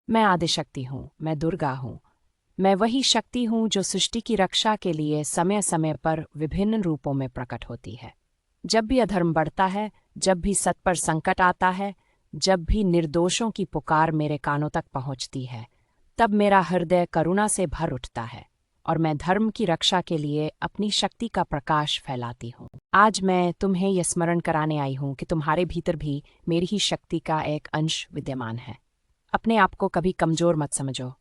मैं आदिशक्ति हूँ, मैं दुर्गा हूँ। मैं वही शक्ति हूँ जो सृष्टि की रक्षा के लिए समय समय पर विभिन्न रूपों में प्रकट होती है। जब भी अधर्म बढ़ता है, जब भी सत पर संकट आता है, जब भी निर्दोषों की पुकार मेरे कानों तक पहुँचती है, तब मेरा हृदय करुणा से भर उठता है और मैं धर्म की रक्षा के लिए अपनी शक्ति का प्रकाश फैलाती हूँ। आज मैं तुम्हें यह स्मरण कराने आई हूँ कि तुम्हारे भीतर भी मेरी ही शक्ति का एक अंश विद्यमान है। अपने आप को कभी कमजोर मत समझो।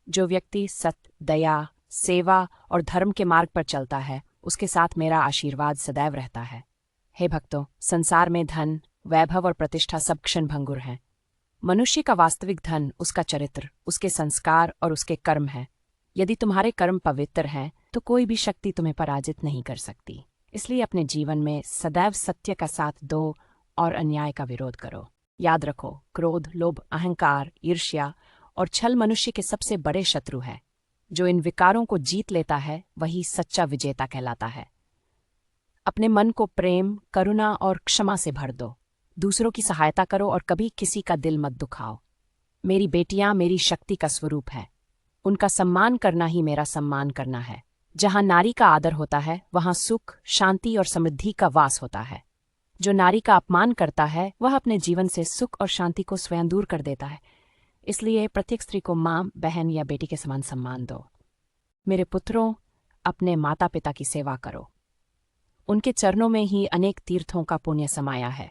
जो व्यक्ति सत्य, दया, सेवा और धर्म के मार्ग पर चलता है, उसके साथ मेरा आशीर्वाद सदैव रहता है। हे भक्तों, संसार में धन, वैभव और प्रतिष्ठा सब क्षण भंगुर हैं। मनुष्य का वास्तविक धन उसका चरित्र, उसके संस्कार और उसके कर्म है। यदि तुम्हारे कर्म पवित्र हैं, तो कोई भी शक्ति तुम्हें पराजित नहीं कर सकती। इसलिए अपने जीवन में सदैव सत्य का साथ दो और अन्याय का विरोध करो। याद रखो, क्रोध, लोभ, अहंकार, ईर्ष्या और छल मनुष्य के सबसे बड़े शत्रु है। जो इन विकारों को जीत लेता है, वही सच्चा विजेता कहलाता है। अपने मन को प्रेम, करुणा और क्षमा से भर दो। दूसरों की सहायता करो और कभी किसी का दिल मत दुखाओ। मेरी बेटियां मेरी शक्ति का स्वरूप है। उनका सम्मान करना ही मेरा सम्मान करना है। जहां नारी का आदर होता है, वहां सुख, शांति और समृद्धि का वास होता है। जो नारी का अपमान करता है, वह अपने जीवन से सुख और शांति को स्वयं दूर कर देता है। इसलिए प्रत्येक स्त्री को माँ, बहन या बेटी के समान सम्मान दो। मेरे पुत्रों, अपने माता पिता की सेवा करो। उनके चरणों में ही अनेक तीर्थों का पुण्य समाया है।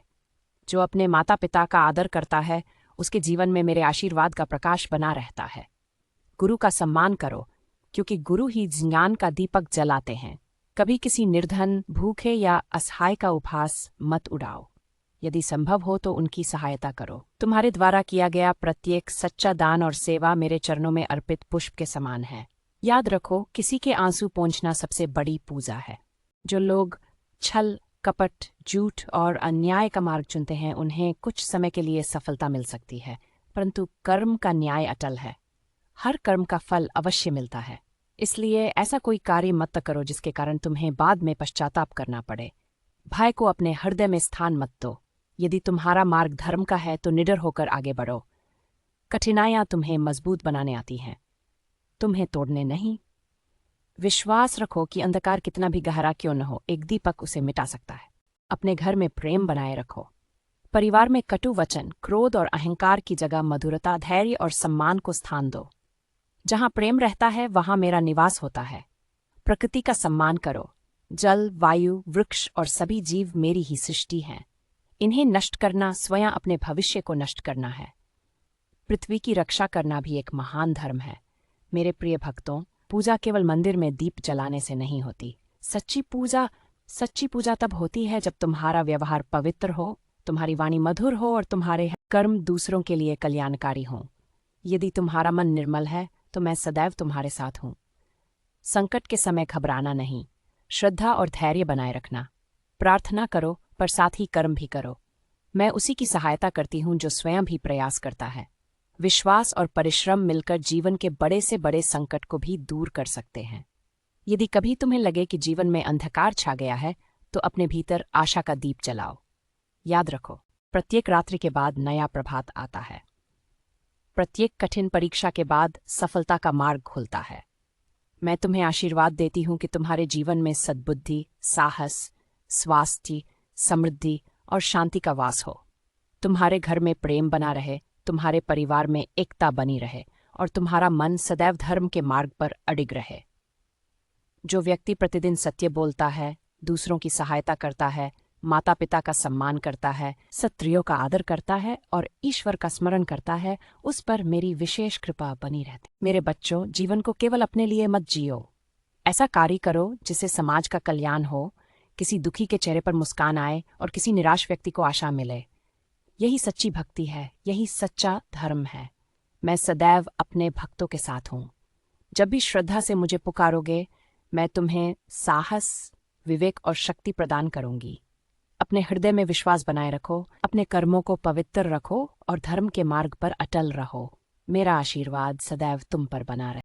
जो अपने माता पिता का आदर करता है, उसके जीवन में मेरे आशीर्वाद का प्रकाश बना रहता है। गुरु का सम्मान करो, क्योंकि गुरु ही ज्ञान का दीपक जलाते हैं। कभी किसी निर्धन, भूखे या असहाय का उपहास मत उड़ाओ। यदि संभव हो तो उनकी सहायता करो। तुम्हारे द्वारा किया गया प्रत्येक सच्चा दान और सेवा मेरे चरणों में अर्पित पुष्प के समान है। याद रखो, किसी के आंसू पोंछना सबसे बड़ी पूजा है। जो लोग छल, कपट, झूठ और अन्याय का मार्ग चुनते हैं, उन्हें कुछ समय के लिए सफलता मिल सकती है, परंतु कर्म का न्याय अटल है। हर कर्म का फल अवश्य मिलता है। इसलिए ऐसा कोई कार्य मत करो जिसके कारण तुम्हें बाद में पश्चाताप करना पड़े। भय को अपने हृदय में स्थान मत दो। यदि तुम्हारा मार्ग धर्म का है तो निडर होकर आगे बढ़ो। कठिनाइयां तुम्हें मजबूत बनाने आती हैं, तुम्हें तोड़ने नहीं। विश्वास रखो कि अंधकार कितना भी गहरा क्यों न हो, एक दीपक उसे मिटा सकता है। अपने घर में प्रेम बनाए रखो। परिवार में कटु वचन, क्रोध और अहंकार की जगह मधुरता, धैर्य और सम्मान को स्थान दो। जहां प्रेम रहता है, वहां मेरा निवास होता है। प्रकृति का सम्मान करो। जल, वायु, वृक्ष और सभी जीव मेरी ही सृष्टि हैं। इन्हें नष्ट करना स्वयं अपने भविष्य को नष्ट करना है। पृथ्वी की रक्षा करना भी एक महान धर्म है। मेरे प्रिय भक्तों, पूजा केवल मंदिर में दीप जलाने से नहीं होती। सच्ची पूजा तब होती है जब तुम्हारा व्यवहार पवित्र हो, तुम्हारी वाणी मधुर हो और तुम्हारे कर्म दूसरों के लिए कल्याणकारी हों। यदि तुम्हारा मन निर्मल है, तो मैं सदैव तुम्हारे साथ हूँ। संकट के समय घबराना नहीं, श्रद्धा और धैर्य बनाए रखना। प्रार्थना करो, पर साथ ही कर्म भी करो। मैं उसी की सहायता करती हूँ जो स्वयं भी प्रयास करता है। विश्वास और परिश्रम मिलकर जीवन के बड़े से बड़े संकट को भी दूर कर सकते हैं। यदि कभी तुम्हें लगे कि जीवन में अंधकार छा गया है, तो अपने भीतर आशा का दीप जलाओ। याद रखो, प्रत्येक रात्रि के बाद नया प्रभात आता है। प्रत्येक कठिन परीक्षा के बाद सफलता का मार्ग खुलता है। मैं तुम्हें आशीर्वाद देती हूँ कि तुम्हारे जीवन में सद्बुद्धि, साहस, स्वास्थ्य, समृद्धि और शांति का वास हो। तुम्हारे घर में प्रेम बना रहे, तुम्हारे परिवार में एकता बनी रहे और तुम्हारा मन सदैव धर्म के मार्ग पर अडिग रहे। जो व्यक्ति प्रतिदिन सत्य बोलता है, दूसरों की सहायता करता है, माता पिता का सम्मान करता है, स्त्रियों का आदर करता है और ईश्वर का स्मरण करता है, उस पर मेरी विशेष कृपा बनी रहती। मेरे बच्चों, जीवन को केवल अपने लिए मत जियो। ऐसा कार्य करो जिससे समाज का कल्याण हो, किसी दुखी के चेहरे पर मुस्कान आए और किसी निराश व्यक्ति को आशा मिले। यही सच्ची भक्ति है, यही सच्चा धर्म है। मैं सदैव अपने भक्तों के साथ हूँ। जब भी श्रद्धा से मुझे पुकारोगे, मैं तुम्हें साहस, विवेक और शक्ति प्रदान करूंगी। अपने हृदय में विश्वास बनाए रखो, अपने कर्मों को पवित्र रखो और धर्म के मार्ग पर अटल रहो। मेरा आशीर्वाद सदैव तुम पर बना रहे।